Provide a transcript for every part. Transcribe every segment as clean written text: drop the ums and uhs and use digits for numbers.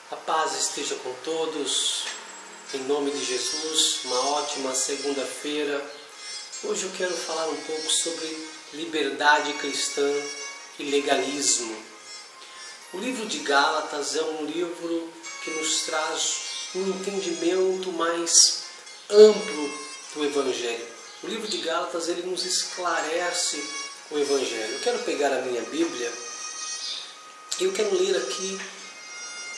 A paz esteja com todos, em nome de Jesus, uma ótima segunda-feira. Hoje eu quero falar um pouco sobre liberdade cristã e legalismo. O livro de Gálatas é um livro que nos traz um entendimento mais amplo do Evangelho. O livro de Gálatas ele nos esclarece o Evangelho. Eu quero pegar a minha Bíblia e eu quero ler aqui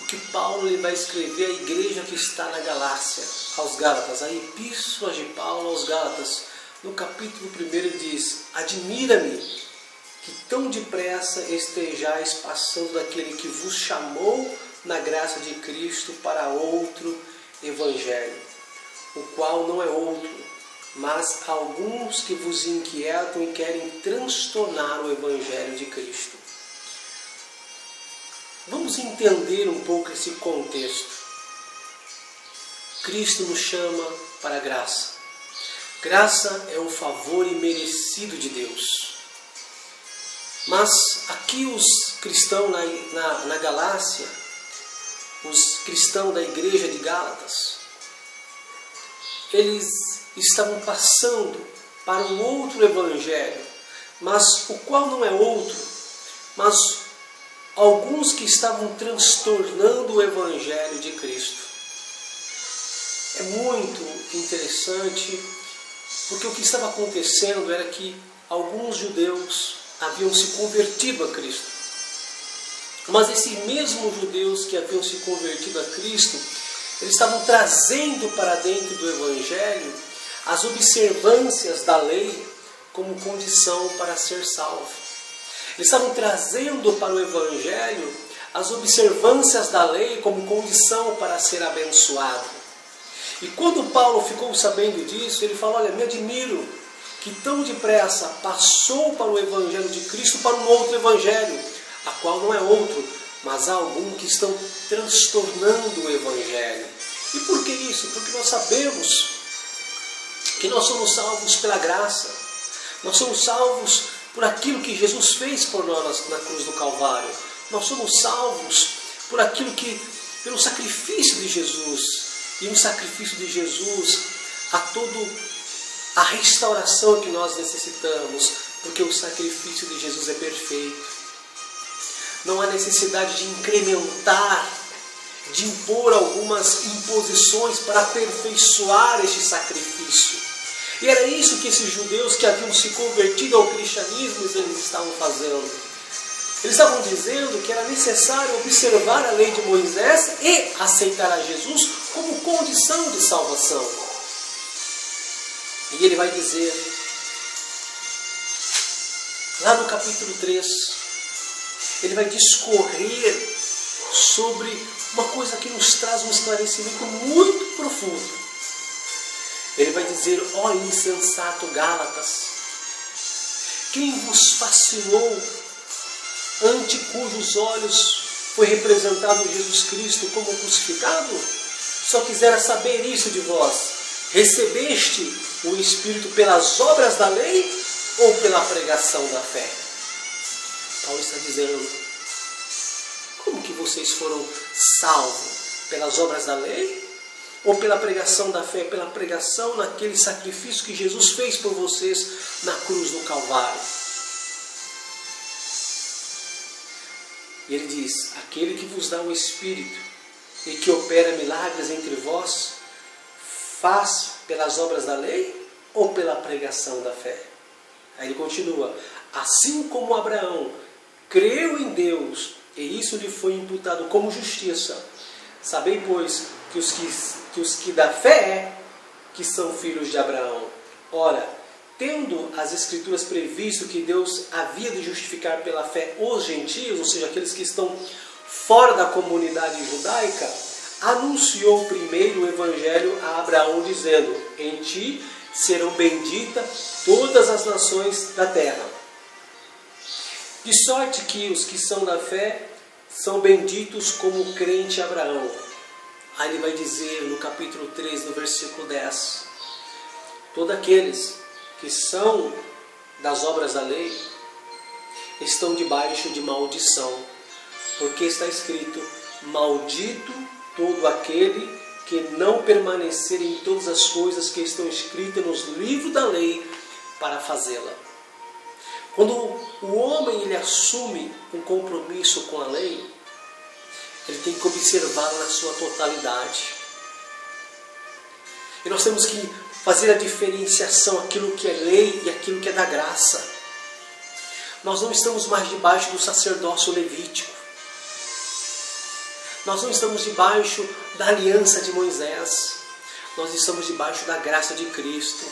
o que Paulo ele vai escrever à igreja que está na Galácia, aos Gálatas, a epístola de Paulo aos Gálatas. No capítulo 1 ele diz: admira-me que tão depressa estejais passando daquele que vos chamou na graça de Cristo para outro evangelho, o qual não é outro, mas alguns que vos inquietam e querem transtornar o evangelho de Cristo. Vamos entender um pouco esse contexto. Cristo nos chama para a graça. Graça é um favor imerecido de Deus. Mas aqui os cristãos na Galácia, os cristãos da igreja de Gálatas, eles estavam passando para um outro evangelho, mas o qual não é outro, mas alguns que estavam transtornando o Evangelho de Cristo. É muito interessante, porque o que estava acontecendo era que alguns judeus haviam se convertido a Cristo. Mas esses mesmos judeus que haviam se convertido a Cristo, eles estavam trazendo para dentro do Evangelho as observâncias da lei como condição para ser salvo. Eles estavam trazendo para o Evangelho as observâncias da lei como condição para ser abençoado. E quando Paulo ficou sabendo disso, ele falou: olha, me admiro que tão depressa passou para o Evangelho de Cristo para um outro Evangelho, a qual não é outro, mas há alguns que estão transtornando o Evangelho. E por que isso? Porque nós sabemos que nós somos salvos pela graça. Nós somos salvos por aquilo que Jesus fez por nós na cruz do Calvário. Nós somos salvos por aquilo que, pelo sacrifício de Jesus. E no sacrifício de Jesus há toda a restauração que nós necessitamos, porque o sacrifício de Jesus é perfeito. Não há necessidade de incrementar, de impor algumas imposições para aperfeiçoar este sacrifício. E era isso que esses judeus que haviam se convertido ao cristianismo, eles estavam fazendo. Eles estavam dizendo que era necessário observar a lei de Moisés e aceitar a Jesus como condição de salvação. E ele vai dizer, lá no capítulo 3, ele vai discorrer sobre uma coisa que nos traz um esclarecimento muito profundo. Ele vai dizer: ó insensato Gálatas, quem vos fascinou, ante cujos olhos foi representado Jesus Cristo como crucificado? Só quisera saber isso de vós: recebeste o Espírito pelas obras da lei ou pela pregação da fé? Paulo está dizendo: como que vocês foram salvos? Pelas obras da lei? Ou pela pregação da fé, pela pregação naquele sacrifício que Jesus fez por vocês na cruz do Calvário? E ele diz: aquele que vos dá o Espírito e que opera milagres entre vós, faz pelas obras da lei ou pela pregação da fé? Aí ele continua: assim como Abraão creu em Deus e isso lhe foi imputado como justiça, sabei, pois, que os que da fé é, que são filhos de Abraão. Ora, tendo as Escrituras previsto que Deus havia de justificar pela fé os gentios, ou seja, aqueles que estão fora da comunidade judaica, anunciou primeiro o Evangelho a Abraão, dizendo: em ti serão benditas todas as nações da terra. De sorte que os que são da fé são benditos como o crente Abraão. Aí ele vai dizer no capítulo 3, no versículo 10, todos aqueles que são das obras da lei estão debaixo de maldição, porque está escrito: maldito todo aquele que não permanecer em todas as coisas que estão escritas nos livros da lei para fazê-la. Quando o homem ele assume um compromisso com a lei, ele tem que observá-la na sua totalidade. E nós temos que fazer a diferenciação, aquilo que é lei e aquilo que é da graça. Nós não estamos mais debaixo do sacerdócio levítico. Nós não estamos debaixo da aliança de Moisés. Nós estamos debaixo da graça de Cristo.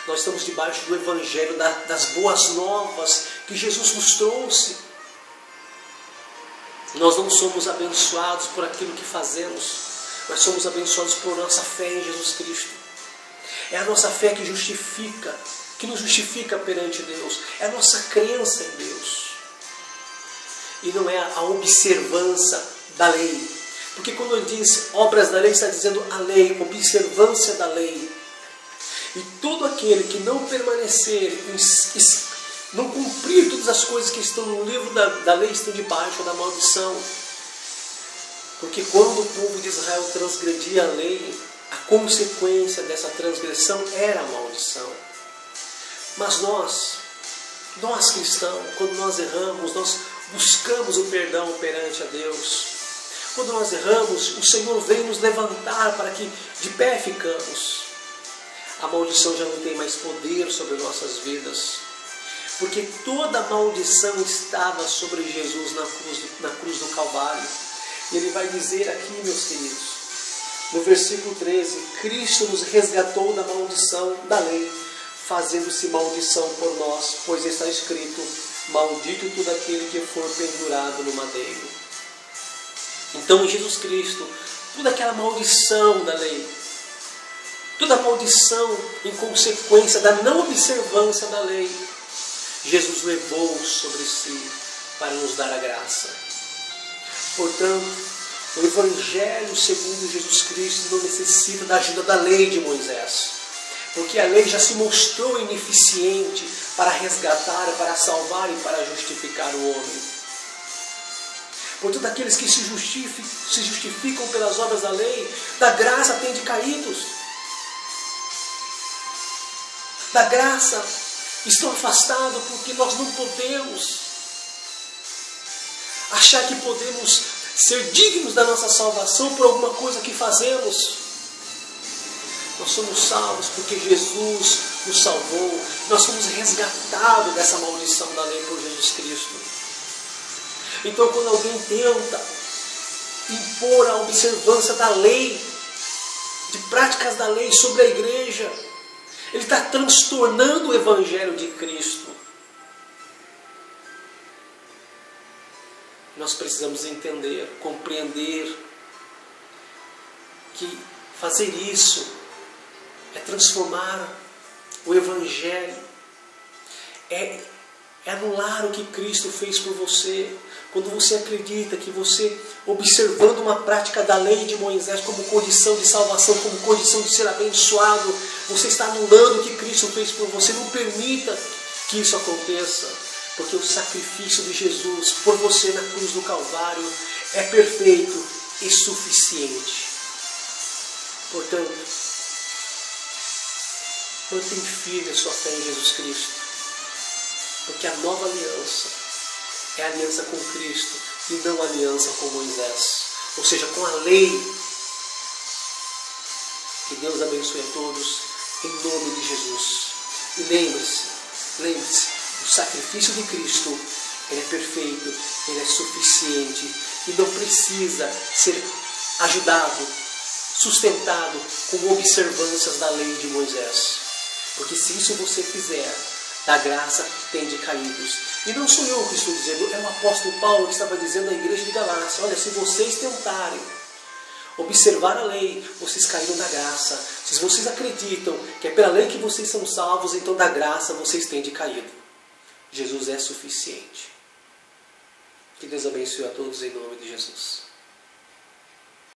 Nós estamos debaixo do Evangelho, das boas novas que Jesus nos trouxe. Nós não somos abençoados por aquilo que fazemos, mas somos abençoados por nossa fé em Jesus Cristo. É a nossa fé que justifica, que nos justifica perante Deus. É a nossa crença em Deus. E não é a observância da lei. Porque quando ele diz obras da lei, está dizendo a lei, observância da lei. E todo aquele que não permanecer, não cumprir todas as coisas que estão no livro da lei, estão debaixo da maldição. Porque quando o povo de Israel transgredia a lei, a consequência dessa transgressão era a maldição. Mas nós cristãos, quando nós erramos, nós buscamos o perdão perante a Deus. Quando nós erramos, o Senhor vem nos levantar para que de pé ficamos. A maldição já não tem mais poder sobre nossas vidas. Porque toda maldição estava sobre Jesus na cruz do Calvário. E ele vai dizer aqui, meus queridos, no versículo 13, Cristo nos resgatou da maldição da lei, fazendo-se maldição por nós, pois está escrito, maldito todo aquele que for pendurado no madeiro. Então, em Jesus Cristo, toda aquela maldição da lei, toda a maldição em consequência da não observância da lei, Jesus levou sobre si para nos dar a graça. Portanto, o Evangelho segundo Jesus Cristo não necessita da ajuda da lei de Moisés, porque a lei já se mostrou ineficiente para resgatar, para salvar e para justificar o homem. Portanto, aqueles que se justificam pelas obras da lei, da graça têm decaídos. Da graça estão afastados porque nós não podemos achar que podemos ser dignos da nossa salvação por alguma coisa que fazemos. Nós somos salvos porque Jesus nos salvou. Nós somos resgatados dessa maldição da lei por Jesus Cristo. Então, quando alguém tenta impor a observância da lei, de práticas da lei sobre a igreja, ele está transtornando o Evangelho de Cristo. Nós precisamos entender, compreender que fazer isso é transformar o Evangelho, é anular o que Cristo fez por você. Quando você acredita que você, observando uma prática da lei de Moisés como condição de salvação, como condição de ser abençoado, você está anulando o que Cristo fez por você. Não permita que isso aconteça, porque o sacrifício de Jesus por você na cruz do Calvário é perfeito e suficiente. Portanto, mantém firme a sua fé em Jesus Cristo, porque a nova aliança é a aliança com Cristo e não a aliança com Moisés, ou seja, com a lei. Que Deus abençoe a todos em nome de Jesus. E lembre-se, o sacrifício de Cristo, ele é perfeito, ele é suficiente e não precisa ser ajudado, sustentado com observâncias da lei de Moisés. Porque se isso você fizer, da graça tem decaídos. E não sou eu que estou dizendo, é o apóstolo Paulo que estava dizendo à igreja de Galácia: olha, se vocês tentarem observar a lei, vocês caíram da graça. Se vocês acreditam que é pela lei que vocês são salvos, então da graça vocês têm decaído. Jesus é suficiente. Que Deus abençoe a todos em nome de Jesus.